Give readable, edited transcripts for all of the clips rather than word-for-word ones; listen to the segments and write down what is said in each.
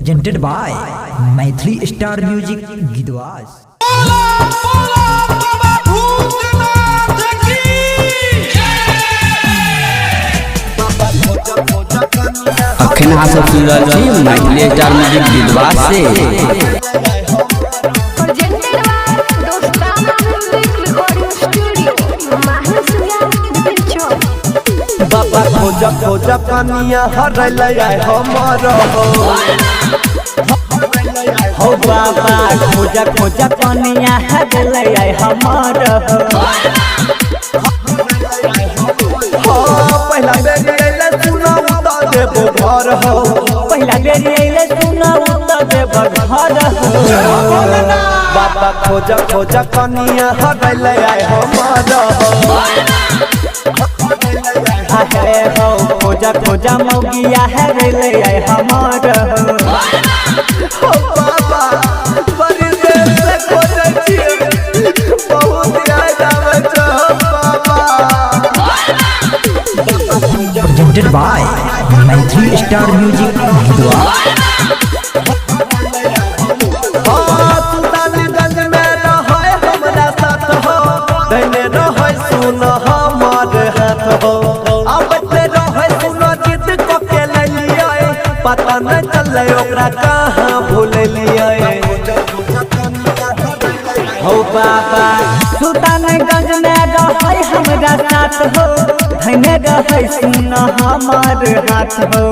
presented by Maithili Star Music Gidwas। अखन अहाँ सब सुन रहल छी मैथिली स्टार म्यूजिक गीतवास से। बाबा खोजा कनिया हरल हमर हो बाबा खोजा कनिया हरल हमर पहला बेरी अइले सुनाऊ त देबो घर हो पहला बेरी अइले सुनाऊ त देबो घर हो बाबा खोजा कनिया हरल हमर है हो खोजा मौगिया हरल हमर हो बाबा बड़ी देर से खोजै छी बहुत याद आबै छ बाबा presented by Maithili Star Music Gidwas। Sultanganj में रहै हमरा साथ हो धने रहै सुन हमर हाथ हो आबते रहै सुन जिद को के लियै पता न चलै ओकरा कहाँ भूललियै हो बाबा सुल्तानगंज में रहै हमरा साथ हो धने रहै सुन हमर हाथ हो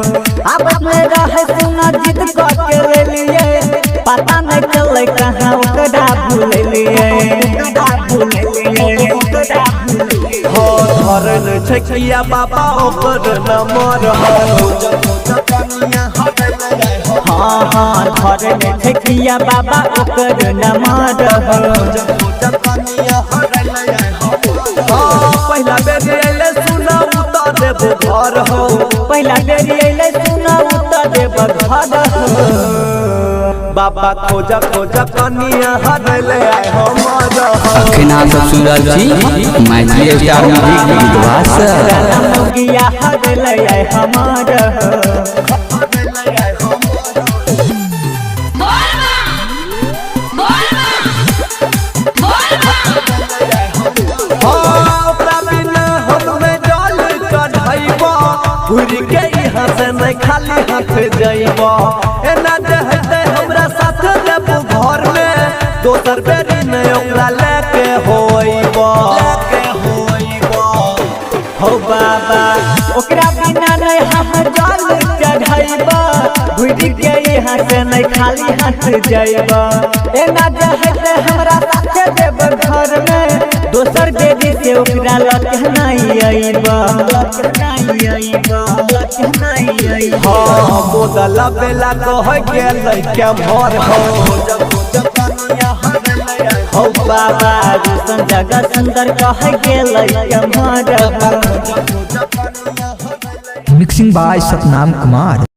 आबत में रहै सुन जिद क के लेलिए पता न चलै कहाँ ओकरा भूललिए हो धरन छै किया बाबा ओकर नमर हो हाँ घर में ठेकिया बाबा ओकर नमर पहला बेरी अइले सुनाऊ त देबो घर हो पहला बेरी अइले सुनाऊ त देबो घर हो बाबा खोजा कनिया हरल हमर अखन अहाँ सब सुन रहल छी मैथिली स्टार म्यूजिक गीतवास से। मौगिया हरल हमर घुरी के यहाँ से नहीं खाली हाथ जइब एना जे हेतै हमरा साथ देबो घर में दोसर बेरी नहीं ओकरा लेके होइब हो बाबा ओकरा बिना नहीं हम जल चढ़ाइबा घुरी के यहाँ से नहीं खाली हाथ जाइबा एना जे हेतै हमरा साथ देब घर में दोसर बेरी से ओकरा लत नहीं आइबा हाँ बोदल बेला कह गेलै के भर हो हो बाबा रूसन जगह सुंदर कह गेलै हमर Mixing by Satnam Kumar।